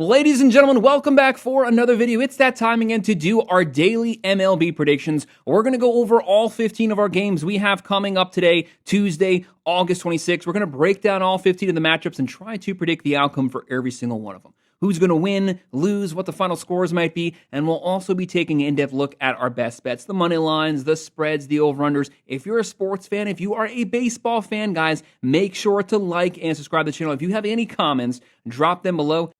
Ladies and gentlemen, welcome back for another video. It's that time again to do our daily MLB predictions. We're going to go over all 15 of our games we have coming up today, Tuesday, August 26th. We're going to break down all 15 of the matchups and try to predict the outcome for every single one of them. Who's going to win, lose, what the final scores might be, and we'll also be taking an in-depth look at our best bets, the money lines, the spreads, the over-unders. If you're a sports fan, if you are a baseball fan, guys, make sure to like and subscribe to the channel. If you have any comments, drop them below.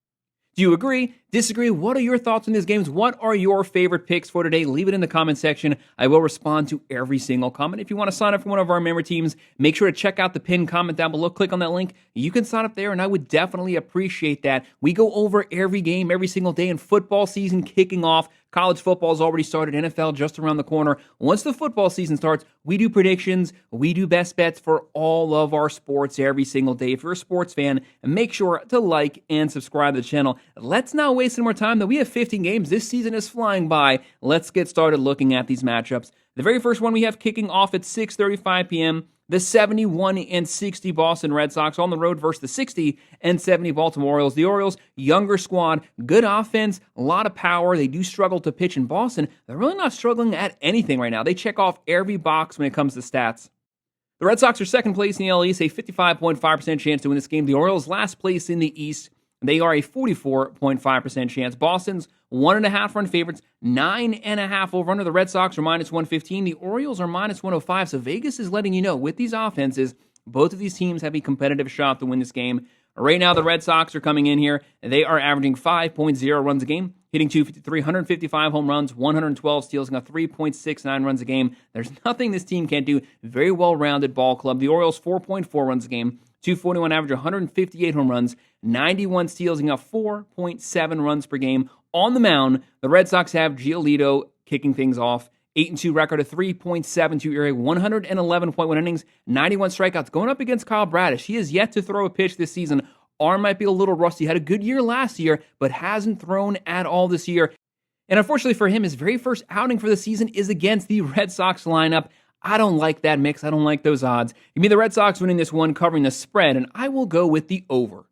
Do you agree? Disagree? What are your thoughts on these games? What are your favorite picks for today? Leave it in the comment section. I will respond to every single comment. If you want to sign up for one of our member teams, make sure to check out the pinned comment down below. Click on that link. You can sign up there, and I would definitely appreciate that. We go over every game every single day, and football season kicking off. College football has already started. NFL just around the corner. Once the football season starts, we do predictions. We do best bets for all of our sports every single day. If you're a sports fan, make sure to like and subscribe to the channel. Let's not waste any more time, though. We have 15 games. This season is flying by. Let's get started looking at these matchups. The very first one we have kicking off at 6:35 p.m., the 71-60 Boston Red Sox on the road versus the 60-70 Baltimore Orioles. The Orioles, younger squad, good offense, a lot of power. They do struggle to pitch in Boston. They're really not struggling at anything right now. They check off every box when it comes to stats. The Red Sox are second place in the AL East, a 55.5% chance to win this game. The Orioles last place in the East. They are a 44.5% chance. Boston's 1.5 run favorites, 9.5 over under. The Red Sox are minus 115. The Orioles are minus 105. So Vegas is letting you know with these offenses, both of these teams have a competitive shot to win this game. Right now, the Red Sox are coming in here. They are averaging 5.0 runs a game, hitting 253, 155 home runs, 112 steals, and 3.69 runs a game. There's nothing this team can't do. Very well-rounded ball club. The Orioles, 4.4 runs a game, 241 average, 158 home runs, 91 steals, and 4.7 runs per game. On the mound, the Red Sox have Giolito kicking things off. 8-2 record, a 3.72 ERA, 111.1 innings, 91 strikeouts. Going up against Kyle Bradish. He has yet to throw a pitch this season. Arm might be a little rusty. Had a good year last year, but hasn't thrown at all this year. And unfortunately for him, his very first outing for the season is against the Red Sox lineup. I don't like that mix. I don't like those odds. Give me the Red Sox winning this one, covering the spread, and I will go with the over.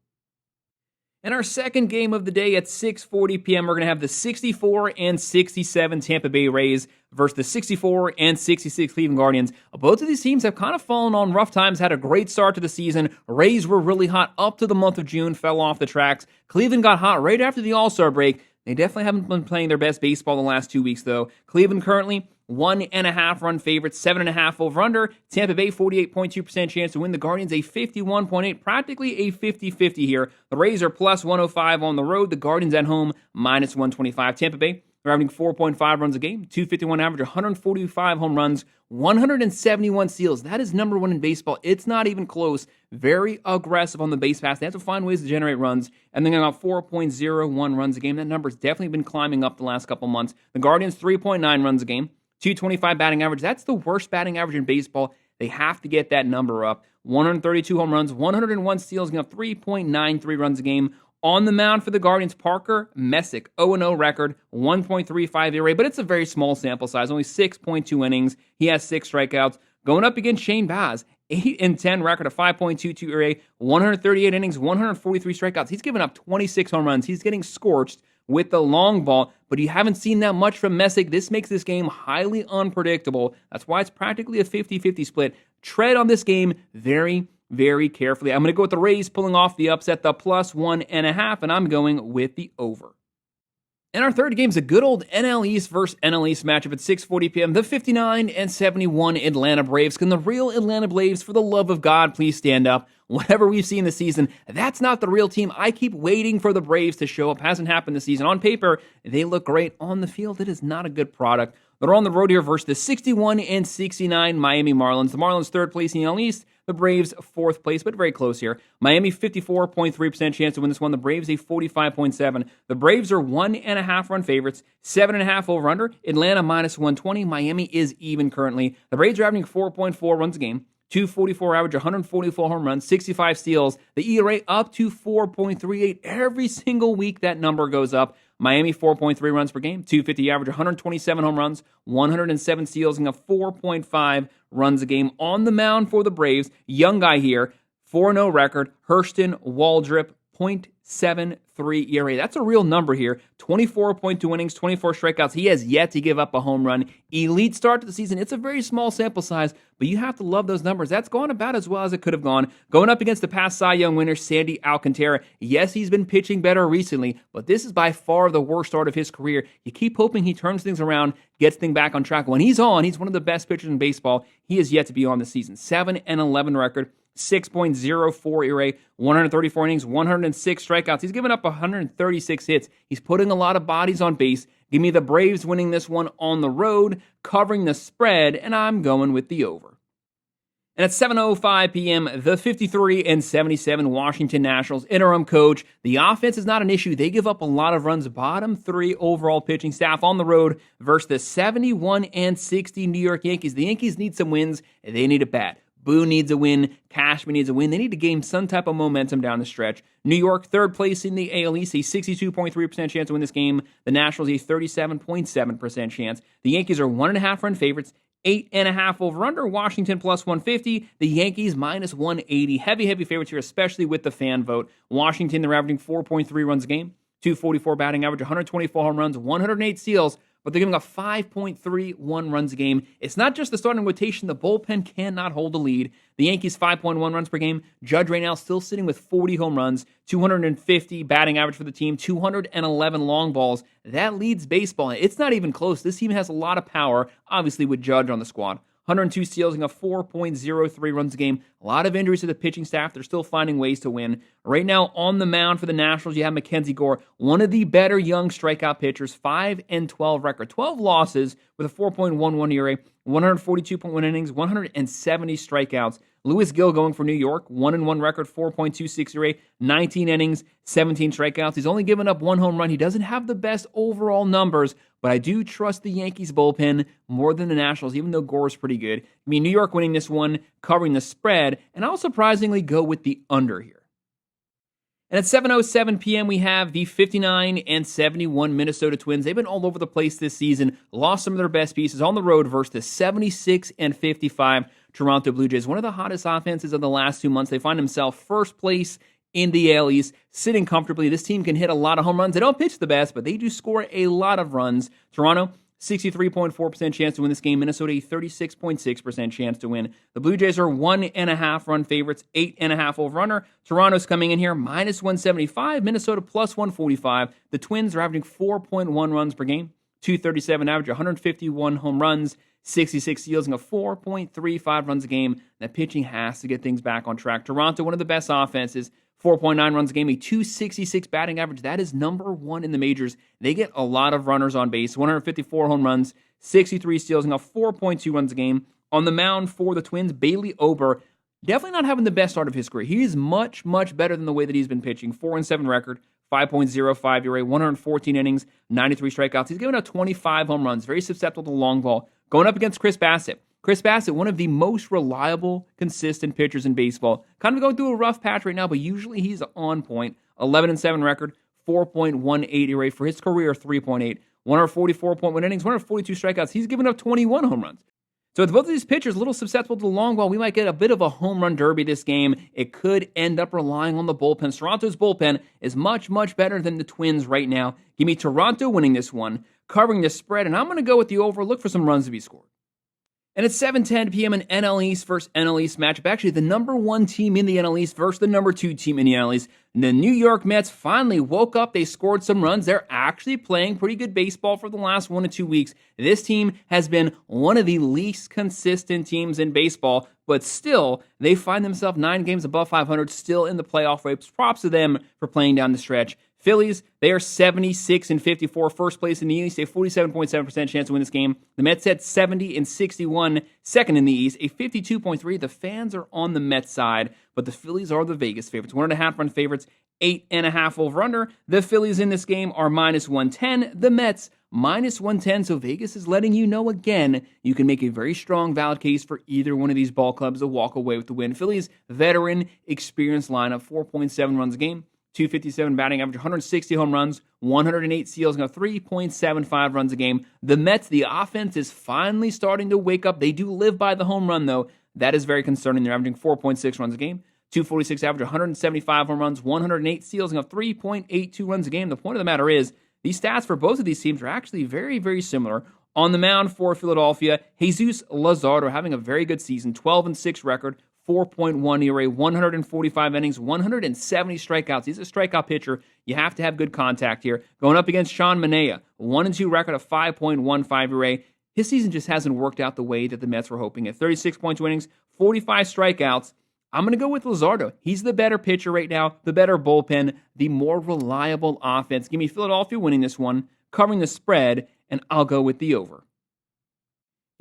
In our second game of the day at 6:40 p.m., we're going to have the 64-67 Tampa Bay Rays versus the 64-66 Cleveland Guardians. Both of these teams have kind of fallen on rough times, had a great start to the season. Rays were really hot up to the month of June, fell off the tracks. Cleveland got hot right after the All-Star break. They definitely haven't been playing their best baseball the last 2 weeks, though. Cleveland currently 1.5 run favorites, 7.5 over under. Tampa Bay, 48.2% chance to win. The Guardians, a 51.8, practically a 50-50 here. The Rays are plus 105 on the road. The Guardians at home, minus 125. Tampa Bay, they're averaging 4.5 runs a game, 251 average, 145 home runs, 171 steals. That is number one in baseball. It's not even close. Very aggressive on the base pass. They have to find ways to generate runs. And then about 4.01 runs a game. That number's definitely been climbing up the last couple months. The Guardians, 3.9 runs a game, 225 batting average. That's the worst batting average in baseball. They have to get that number up. 132 home runs, 101 steals, 3.93 runs a game. On the mound for the Guardians, Parker Messick, 0-0 record, 1.35 ERA, but it's a very small sample size, only 6.2 innings. He has 6 strikeouts. Going up against Shane Baz, 8-10 record, a 5.22 ERA, 138 innings, 143 strikeouts. He's given up 26 home runs. He's getting scorched with the long ball, but you haven't seen that much from Messick. This makes this game highly unpredictable. That's why it's practically a 50-50 split. Tread on this game very carefully. I'm going to go with the Rays pulling off the upset, the plus 1.5, and I'm going with the over. And our third game is a good old NL East versus NL East matchup at 6:40 p.m. The 59-71 Atlanta Braves. Can the real Atlanta Braves, for the love of God, please stand up? Whatever we've seen this season, that's not the real team. I keep waiting for the Braves to show up. Hasn't happened this season. On paper, they look great. On the field, it is not a good product. They're on the road here versus the 61-69 Miami Marlins. The Marlins third place in the NL East. The Braves fourth place, but very close here. Miami 54.3% chance to win this one. The Braves a 45.7. The Braves are 1.5 run favorites, 7.5 over under. Atlanta minus 120. Miami is even currently. The Braves are averaging 4.4 runs a game, 244 average, 144 home runs, 65 steals. The ERA up to 4.38. Every single week that number goes up. Miami 4.3 runs per game, 250 average, 127 home runs, 107 steals, and a 4.5 runs a game. On the mound for the Braves, young guy here, 4-0 record, Hurston Waldrep, .73 ERA. That's a real number here. 24.2 innings, 24 strikeouts. He has yet to give up a home run. Elite start to the season. It's a very small sample size, but you have to love those numbers. That's gone about as well as it could have gone. Going up against the past Cy Young winner, Sandy Alcantara. Yes, he's been pitching better recently, but this is by far the worst start of his career. You keep hoping he turns things around, gets things back on track. When he's on, he's one of the best pitchers in baseball. He is yet to be on this season. 7-11 record. 6.04 ERA, 134 innings, 106 strikeouts. He's given up 136 hits. He's putting a lot of bodies on base. Give me the Braves winning this one on the road, covering the spread, and I'm going with the over. And at 7:05 p.m., the 53-77 Washington Nationals interim coach. The offense is not an issue. They give up a lot of runs. Bottom 3 overall pitching staff on the road versus the 71-60 New York Yankees. The Yankees need some wins, and they need it bad. Boone needs a win. Cashman needs a win. They need to gain some type of momentum down the stretch. New York, third place in the AL East, a 62.3% chance to win this game. The Nationals, a 37.7% chance. The Yankees are 1.5 run favorites. 8.5 over-under. Washington plus 150. The Yankees minus 180. Heavy favorites here, especially with the fan vote. Washington, they're averaging 4.3 runs a game. 244 batting average, 124 home runs, 108 steals, but they're giving up 5.31 runs a game. It's not just the starting rotation. The bullpen cannot hold the lead. The Yankees, 5.1 runs per game. Judge right now still sitting with 40 home runs, 250 batting average for the team, 211 long balls. That leads baseball. It's not even close. This team has a lot of power, obviously, with Judge on the squad. 102 steals and a 4.03 runs a game. A lot of injuries to the pitching staff. They're still finding ways to win. Right now on the mound for the Nationals, you have Mackenzie Gore, one of the better young strikeout pitchers, 5-12 record, 12 losses with a 4.11 ERA, 142.1 innings, 170 strikeouts. Lewis Gill going for New York, 1-1 record, 4.26 ERA, 19 innings, 17 strikeouts. He's only given up one home run. He doesn't have the best overall numbers, but I do trust the Yankees bullpen more than the Nationals, even though Gore's pretty good. I mean, New York winning this one, covering the spread, and I'll surprisingly go with the under here. And at 7:07 p.m., we have the 59-71 Minnesota Twins. They've been all over the place this season, lost some of their best pieces on the road versus the 76-55 Toronto Blue Jays. One of the hottest offenses of the last 2 months. They find themselves first place in the AL East, sitting comfortably. This team can hit a lot of home runs. They don't pitch the best, but they do score a lot of runs. Toronto, 63.4% chance to win this game. Minnesota, a 36.6% chance to win. The Blue Jays are 1.5 run favorites, 8.5 over-under. Toronto's coming in here, minus 175. Minnesota, plus 145. The Twins are averaging 4.1 runs per game, 237 average, 151 home runs, 66 steals, and a 4.35 runs a game. That pitching has to get things back on track. Toronto, one of the best offenses, 4.9 runs a game, a 266 batting average. That is number one in the majors. They get a lot of runners on base, 154 home runs, 63 steals, and a 4.2 runs a game. On the mound for the Twins, Bailey Ober, definitely not having the best start of his career. He is much better than the way that he's been pitching. 4-7 record, 5.05 ERA, 114 innings, 93 strikeouts. He's given up 25 home runs, very susceptible to the long ball. Going up against Chris Bassett. Chris Bassett, one of the most reliable, consistent pitchers in baseball. Kind of going through a rough patch right now, but usually he's on point. 11-7 record, 4.18 ERA for his career, 3.8. 144.1 innings, 142 strikeouts. He's given up 21 home runs. So with both of these pitchers a little susceptible to the long ball, we might get a bit of a home run derby this game. It could end up relying on the bullpen. Toronto's bullpen is much better than the Twins right now. Give me Toronto winning this one, covering the spread, and I'm going to go with the over. Look for some runs to be scored. And at 7:10 p.m., an NL East versus NL East matchup. Actually, the number one team in the NL East versus the number two team in the NL East. And the New York Mets finally woke up. They scored some runs. They're actually playing pretty good baseball for the last 1 to 2 weeks. This team has been one of the least consistent teams in baseball, but still, they find themselves 9 games above 500, still in the playoff race. Props to them for playing down the stretch. Phillies, they are 76-54, first place in the East, a 47.7% chance to win this game. The Mets at 70-61, second in the East, a 52.3. The fans are on the Mets side, but the Phillies are the Vegas favorites. 1.5 run favorites, 8.5 over-under. The Phillies in this game are minus 110. The Mets, minus 110. So Vegas is letting you know again, you can make a very strong, valid case for either one of these ball clubs to walk away with the win. Phillies, veteran, experienced lineup, 4.7 runs a game. 257 batting average, 160 home runs, 108 steals, and 3.75 runs a game. The Mets, the offense is finally starting to wake up. They do live by the home run, though. That is very concerning. They're averaging 4.6 runs a game, 246 average, 175 home runs, 108 steals, and a 3.82 runs a game. The point of the matter is, these stats for both of these teams are actually very, very similar. On the mound for Philadelphia, Jesus Luzardo having a very good season, 12-6 record, 4.1 ERA, 145 innings, 170 strikeouts. He's a strikeout pitcher. You have to have good contact here. Going up against Sean Manaea, 1-2 record, a 5.15 ERA. His season just hasn't worked out the way that the Mets were hoping. At 36.2 innings, 45 strikeouts. I'm going to go with Luzardo. He's the better pitcher right now, the better bullpen, the more reliable offense. Give me Philadelphia winning this one, covering the spread, and I'll go with the over.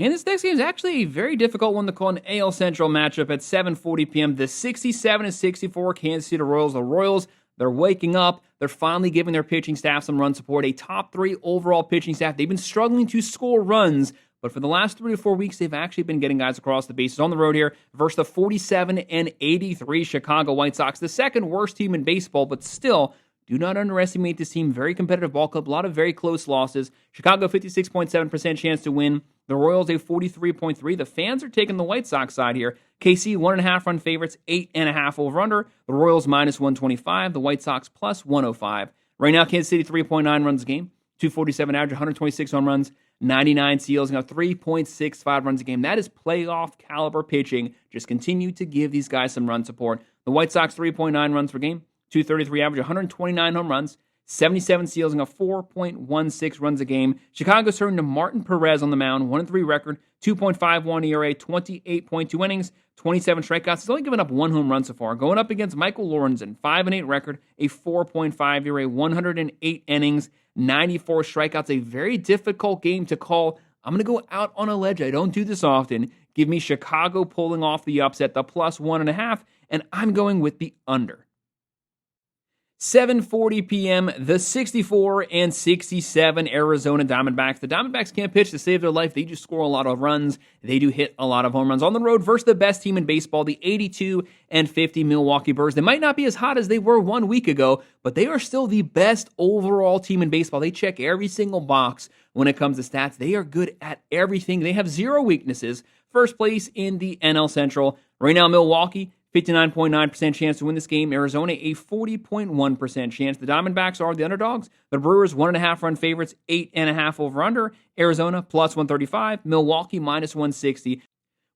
And this next game is actually a very difficult one to call, an AL Central matchup at 7:40 p.m. The 67-64 Kansas City Royals. The Royals, they're waking up. They're finally giving their pitching staff some run support. A top 3 overall pitching staff. They've been struggling to score runs, but for the last 3 to 4 weeks, they've actually been getting guys across the bases on the road here versus the 47-83 Chicago White Sox, the second worst team in baseball, but still, do not underestimate this team. Very competitive ball club, a lot of very close losses. Chicago, 56.7% chance to win. The Royals, a 43.3%. The fans are taking the White Sox side here. KC, 1.5 run favorites, 8.5 over-under. The Royals, -125. The White Sox, +105. Right now, Kansas City, 3.9 runs a game. 247 average, 126 home runs, 99 steals, and 3.65 runs a game. That is playoff caliber pitching. Just continue to give these guys some run support. The White Sox, 3.9 runs per game. 233 average, 129 home runs, 77 steals, and a 4.16 runs a game. Chicago's turned to Martin Perez on the mound, 1-3 record, 2.51 ERA, 28.2 innings, 27 strikeouts. He's only given up 1 home run so far. Going up against Michael Lorenzen, 5-8 record, a 4.5 ERA, 108 innings, 94 strikeouts. A very difficult game to call. I'm going to go out on a ledge. I don't do this often. Give me Chicago pulling off the upset, the +1.5, and I'm going with the under. 7:40 p.m., the 64-67 Arizona Diamondbacks. The Diamondbacks can't pitch to save their life. They just score a lot of runs. They do hit a lot of home runs on the road versus the best team in baseball, the 82-50 Milwaukee Brewers. They might not be as hot as they were 1 week ago, but they are still the best overall team in baseball. They check every single box when it comes to stats. They are good at everything. They have 0 weaknesses. First place in the NL Central. Right now, Milwaukee, 59.9% chance to win this game. Arizona, a 40.1% chance. The Diamondbacks are the underdogs. The Brewers, 1.5 run favorites, 8.5 over-under. Arizona, +135. Milwaukee, -160.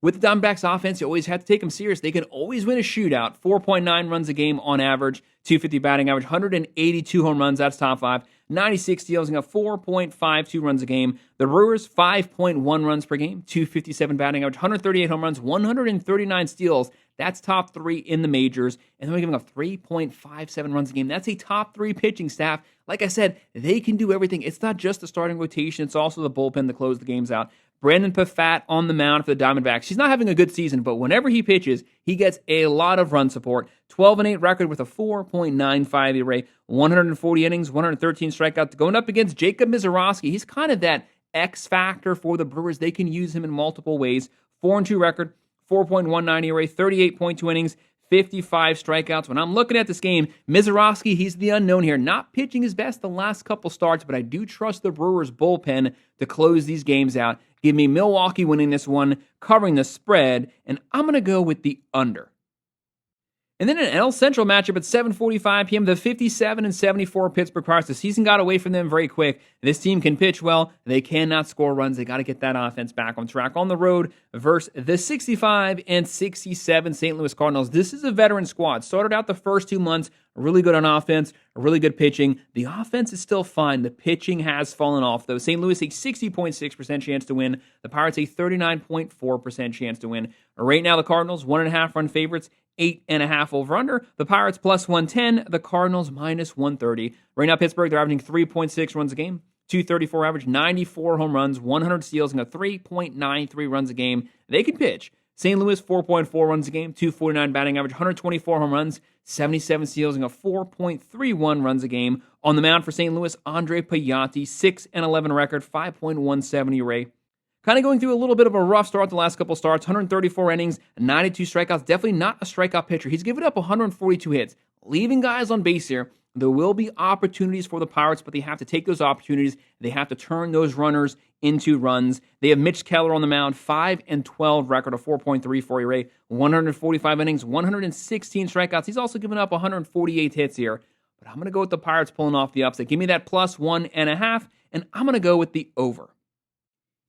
With the Diamondbacks offense, you always have to take them serious. They can always win a shootout. 4.9 runs a game on average. 250 batting average. 182 home runs. That's top 5. 96 steals and a 4.52 runs a game. The Brewers, 5.1 runs per game. 257 batting average. 138 home runs. 139 steals. That's top 3 in the majors. And they're giving up 3.57 runs a game. That's a top 3 pitching staff. Like I said, they can do everything. It's not just the starting rotation. It's also the bullpen to close the games out. Brandon Pfaadt on the mound for the Diamondbacks. He's not having a good season, but whenever he pitches, he gets a lot of run support. 12-8 record with a 4.95 ERA, 140 innings, 113 strikeouts. Going up against Jacob Misiorowski. He's kind of that X factor for the Brewers. They can use him in multiple ways. 4-2 record, 4.19 ERA, 38.2 innings, 55 strikeouts. When I'm looking at this game, Misiorowski, he's the unknown here. Not pitching his best the last couple starts, but I do trust the Brewers bullpen to close these games out. Give me Milwaukee winning this one, covering the spread, and I'm going to go with the under. And then an NL Central matchup at 7:45 p.m., the 57-74 Pittsburgh Pirates. The season got away from them very quick. This team can pitch well. They cannot score runs. They got to get that offense back on track on the road versus the 65-67 St. Louis Cardinals. This is a veteran squad. Started out the first 2 months really good on offense, really good pitching. The offense is still fine. The pitching has fallen off, though. St. Louis, a 60.6% chance to win. The Pirates, a 39.4% chance to win. Right now, the Cardinals, 1.5 run favorites, 8.5 over-under. The Pirates, +110. The Cardinals, -130. Right now, Pittsburgh, they're averaging 3.6 runs a game. 234 average, 94 home runs, 100 steals, and a 3.93 runs a game. They can pitch. St. Louis, 4.4 runs a game, 249 batting average, 124 home runs, 77 steals, and a 4.31 runs a game. On the mound for St. Louis, Andre Piatti, 6-11 record, 5.17 ERA. Kind of going through a little bit of a rough start the last couple starts, 134 innings, 92 strikeouts. Definitely not a strikeout pitcher. He's given up 142 hits, leaving guys on base here. There will be opportunities for the Pirates, but they have to take those opportunities. They have to turn those runners into runs. They have Mitch Keller on the mound, 5-12 record, a 4.34 ERA, 145 innings, 116 strikeouts. He's also given up 148 hits here. But I'm going to go with the Pirates pulling off the upset. Give me that plus 1.5, and I'm going to go with the over.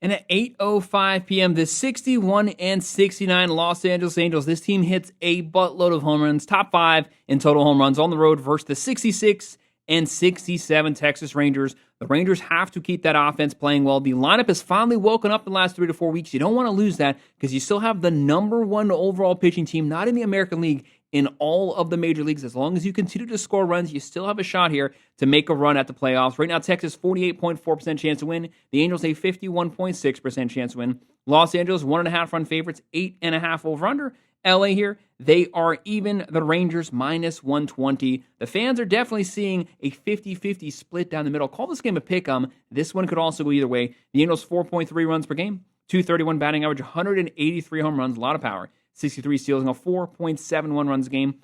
And at 8:05 p.m., the 61-69 Los Angeles Angels. This team hits a buttload of home runs, top 5 in total home runs on the road versus the 66-67 Texas Rangers. The Rangers have to keep that offense playing well. The lineup has finally woken up the last 3 to 4 weeks. You don't want to lose that because you still have the number 1 overall pitching team, not in the American League, in all of the major leagues. As long as you continue to score runs, you still have a shot here to make a run at the playoffs. Right now, Texas, 48.4% chance to win. The Angels, a 51.6% chance to win. Los Angeles, 1.5 run favorites, 8.5 over-under. LA here, they are even. The Rangers, minus 120. The fans are definitely seeing a 50-50 split down the middle. Call this game a pick-em. This one could also go either way. The Angels, 4.3 runs per game, 231 batting average, 183 home runs, a lot of power. 63 steals, and 4.71 runs a game.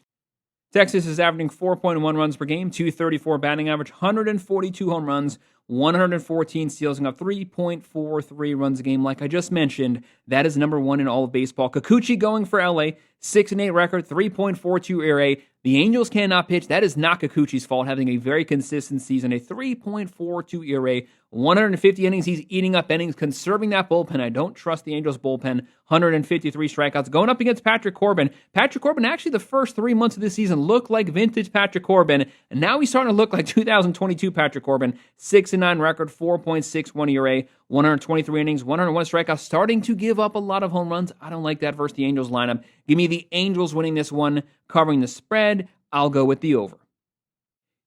Texas is averaging 4.1 runs per game, 234 batting average, 142 home runs, 114 steals, and 3.43 runs a game. Like I just mentioned, that is number 1 in all of baseball. Kikuchi going for LA, 6-8 record, 3.42 ERA. The Angels cannot pitch. That is not Kikuchi's fault, having a very consistent season, a 3.42 ERA, 150 innings. He's eating up innings, conserving that bullpen. I don't trust the Angels bullpen. 153 strikeouts. Going up against Patrick Corbin. Patrick Corbin, actually the first 3 months of this season looked like vintage Patrick Corbin, and now he's starting to look like 2022 Patrick Corbin. 6-9 record, 4.61 ERA, 123 innings, 101 strikeouts, starting to give up a lot of home runs. I don't like that versus the Angels lineup. Give me the Angels winning this one, covering the spread. I'll go with the over.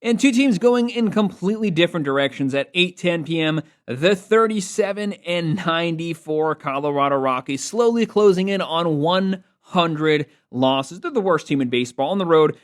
And two teams going in completely different directions at 8:10 p.m. The 37-94 Colorado Rockies slowly closing in on 100 losses. They're the worst team in baseball on the road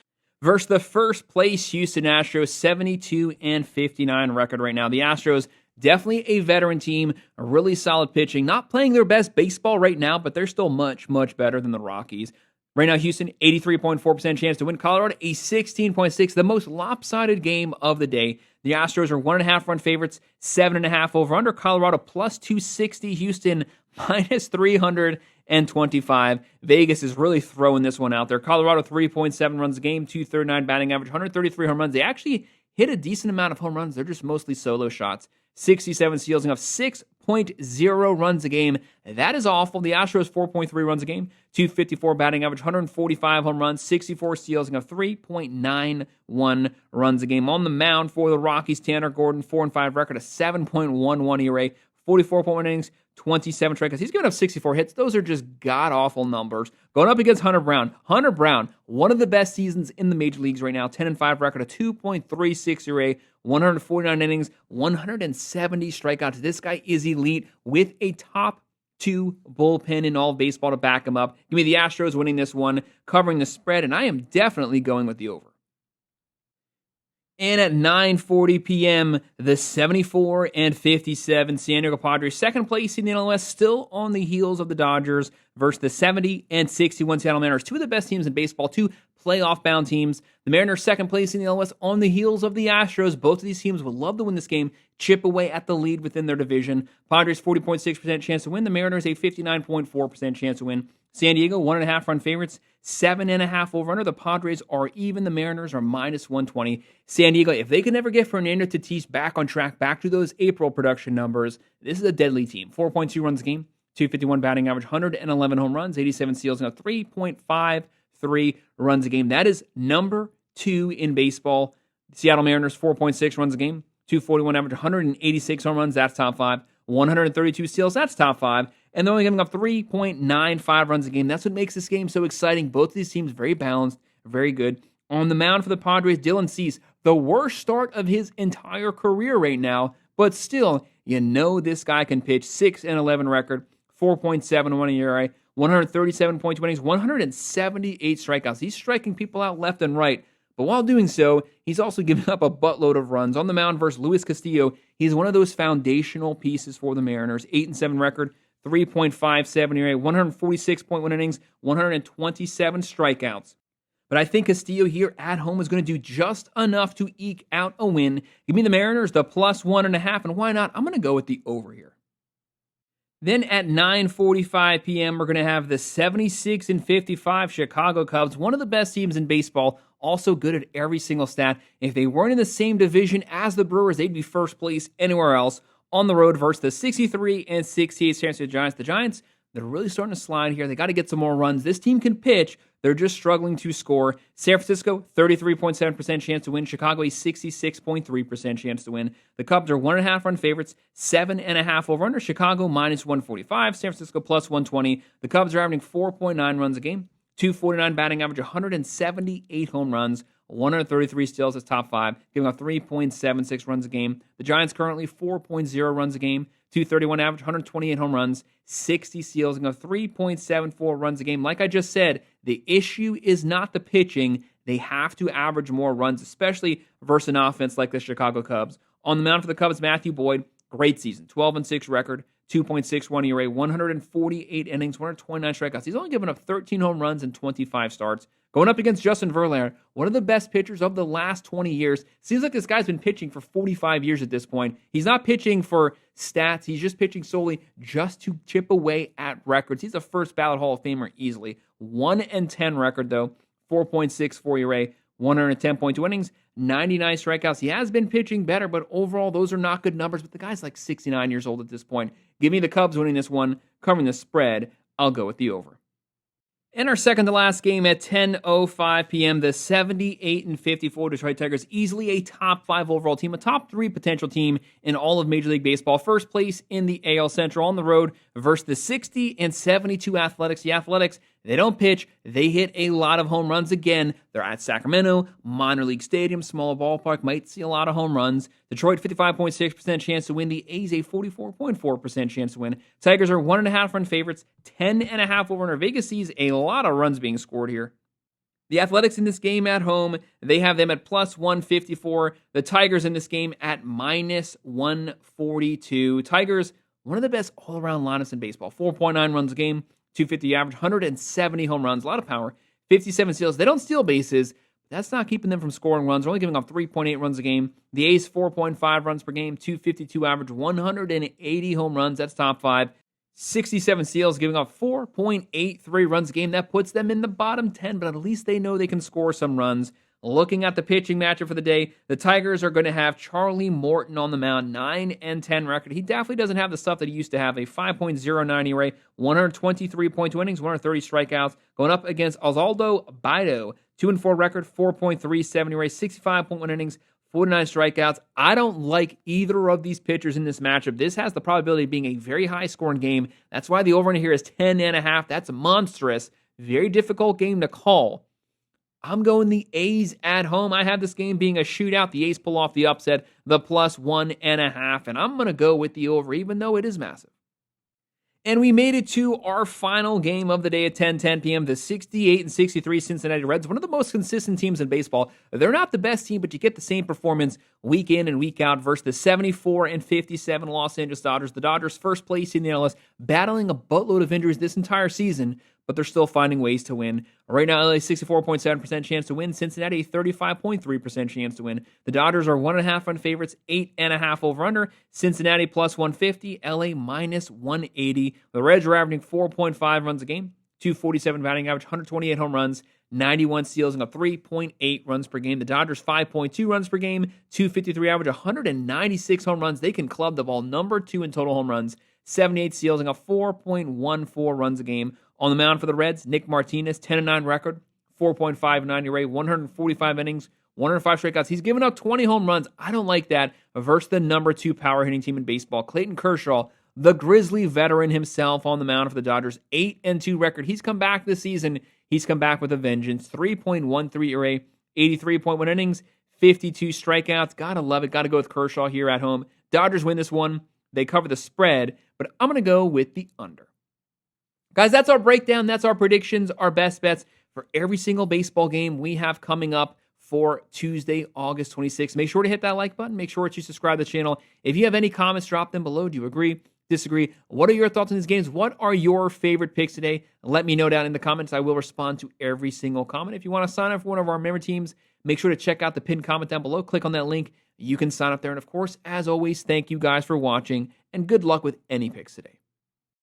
versus the first place Houston Astros, 72-59 record right now. The Astros, definitely a veteran team, a really solid pitching, not playing their best baseball right now, but they're still much, much better than the Rockies. Right now, Houston, 83.4% chance to win. Colorado, a 16.6%, the most lopsided game of the day. The Astros are 1.5 run favorites, 7.5 over under. Colorado plus 260. Houston minus 325. Vegas is really throwing this one out there. Colorado, 3.7 runs a game, 239 batting average, 133 home runs. They actually hit a decent amount of home runs. They're just mostly solo shots. 67 steals and 6.0 runs a game. That is awful. The Astros, 4.3 runs a game, 254 batting average, 145 home runs, 64 steals and 3.91 runs a game. On the mound for the Rockies, Tanner Gordon, 4-5 record, a 7.11 ERA, 44.1 innings, 27 strikeouts. He's given up 64 hits. Those are just god-awful numbers. Going up against Hunter Brown. Hunter Brown, one of the best seasons in the major leagues right now. 10-5 record, a 2.36 ERA, 149 innings, 170 strikeouts. This guy is elite with a top 2 bullpen in all of baseball to back him up. Give me the Astros winning this one, covering the spread, and I am definitely going with the over. And at 9:40 p.m., the 74-57 San Diego Padres, second place in the NL West, still on the heels of the Dodgers versus the 70-61 Seattle Mariners. Two of the best teams in baseball, two playoff-bound teams. The Mariners second place in the NL West on the heels of the Astros. Both of these teams would love to win this game, chip away at the lead within their division. Padres 40.6% chance to win. The Mariners a 59.4% chance to win. San Diego 1.5 run favorites, 7.5 over under. The Padres are even. The Mariners are minus 120. San Diego, if they can never get Fernando Tatis back on track, back to those April production numbers, this is a deadly team. 4.2 runs a game, 251 batting average, 111 home runs, 87 steals, and a 3.53 runs a game. That is number 2 in baseball. Seattle Mariners 4.6 runs a game, 241 average, 186 home runs. That's top 5. 132 steals. That's top 5. And they're only giving up 3.95 runs a game. That's what makes this game so exciting. Both of these teams very balanced, very good. On the mound for the Padres, Dylan Cease, the worst start of his entire career right now, but still, you know this guy can pitch. 6-11 record, 4.71 ERA, 137.2 innings, 178 strikeouts. He's striking people out left and right. But while doing so, he's also giving up a buttload of runs. On the mound versus Luis Castillo, he's one of those foundational pieces for the Mariners. 8-7 record, 3.57 ERA, 146.1 innings, 127 strikeouts. but I think Castillo here at home is going to do just enough to eke out a win. Give me the Mariners, the +1.5, and why not? I'm going to go with the over here. Then at 9:45 p.m., we're going to have the 76-55 Chicago Cubs, one of the best teams in baseball, also good at every single stat. If they weren't in the same division as the Brewers, they'd be first place anywhere else, on the road versus the 63-68 San Francisco Giants. The Giants, they're really starting to slide here. They got to get some more runs. This team can pitch. They're just struggling to score. San Francisco, 33.7% chance to win. Chicago, a 66.3% chance to win. The Cubs are 1.5 run favorites, 7.5 over under. Chicago, -145. San Francisco, +120. The Cubs are averaging 4.9 runs a game, 249 batting average, 178 home runs, 133 steals as top 5, giving up 3.76 runs a game. The Giants currently 4.0 runs a game, 231 average, 128 home runs, 60 steals, giving up 3.74 runs a game. Like I just said, the issue is not the pitching. They have to average more runs, especially versus an offense like the Chicago Cubs. On the mound for the Cubs, Matthew Boyd, great season, 12-6 record, 2.61 ERA, 148 innings, 129 strikeouts. He's only given up 13 home runs and 25 starts. Going up against Justin Verlander, one of the best pitchers of the last 20 years. Seems like this guy's been pitching for 45 years at this point. He's not pitching for stats. He's just pitching solely just to chip away at records. He's a first ballot Hall of Famer easily. 1-10 record, though. 4.64 ERA, 110.2 innings, 99 strikeouts. He has been pitching better, but overall, those are not good numbers. But the guy's like 69 years old at this point. Give me the Cubs winning this one, covering the spread. I'll go with the over. In our second to last game at 10:05 p.m., the 78-54 Detroit Tigers, easily a top 5 overall team, a top 3 potential team in all of Major League Baseball. First place in the AL Central on the road versus the 60-72 Athletics. The Athletics, they don't pitch. They hit a lot of home runs again. They're at Sacramento, minor league stadium, smaller ballpark, might see a lot of home runs. Detroit, 55.6% chance to win. The A's, a 44.4% chance to win. Tigers are 1.5 run favorites, 10.5 over under. Vegas sees a lot of runs being scored here. The Athletics in this game at home, they have them at +154. The Tigers in this game at -142. Tigers, one of the best all-around lineups in baseball. 4.9 runs a game, 250 average, 170 home runs, a lot of power, 57 steals. They don't steal bases. That's not keeping them from scoring runs. They're only giving up 3.8 runs a game. The A's, 4.5 runs per game, 252 average, 180 home runs. That's top 5. 67 steals, giving up 4.83 runs a game. That puts them in the bottom 10, but at least they know they can score some runs. Looking at the pitching matchup for the day, the Tigers are going to have Charlie Morton on the mound, 9-10 record. He definitely doesn't have the stuff that he used to have, a 5.09 ERA, 123.2 innings, 130 strikeouts. Going up against Osvaldo Bido, 2-4 record, 4.37 ERA, 65.1 innings, 49 strikeouts. I don't like either of these pitchers in this matchup. This has the probability of being a very high-scoring game. That's why the over-under here is 10.5. That's monstrous. Very difficult game to call. I'm going the A's at home. I have this game being a shootout. The A's pull off the upset, the +1.5, and I'm going to go with the over, even though it is massive. And we made it to our final game of the day at 10:10 p.m. The 68-63 Cincinnati Reds, one of the most consistent teams in baseball. They're not the best team, but you get the same performance week in and week out versus the 74-57 Los Angeles Dodgers. The Dodgers, first place in the NLS, battling a buttload of injuries this entire season, but they're still finding ways to win. Right now, LA 64.7% chance to win. Cincinnati 35.3% chance to win. The Dodgers are 1.5 run favorites, 8.5 over under. Cincinnati +150, LA -180. The Reds are averaging 4.5 runs a game, 247 batting average, 128 home runs, 91 steals, and a 3.8 runs per game. The Dodgers 5.2 runs per game, 253 average, 196 home runs. They can club the ball, number 2 in total home runs, 78 steals, and a 4.14 runs a game. On the mound for the Reds, Nick Martinez, 10-9 record, 4.59 ERA, 145 innings, 105 strikeouts. He's given up 20 home runs. I don't like that versus the number 2 power hitting team in baseball. Clayton Kershaw, the Grizzly veteran himself, on the mound for the Dodgers, 8-2 record. He's come back this season. He's come back with a vengeance. 3.13 ERA, 83.1 innings, 52 strikeouts. Gotta love it. Gotta go with Kershaw here at home. Dodgers win this one. They cover the spread, but I'm going to go with the under. Guys, that's our breakdown. That's our predictions, our best bets for every single baseball game we have coming up for Tuesday, August 26th. Make sure to hit that like button. Make sure to subscribe to the channel. If you have any comments, drop them below. Do you agree? disagree? What are your thoughts on these games? What are your favorite picks today? Let me know down in the comments. I will respond to every single comment. If you want to sign up for one of our member teams, make sure to check out the pinned comment down below. Click on that link. You can sign up there. And of course, as always, thank you guys for watching and good luck with any picks today.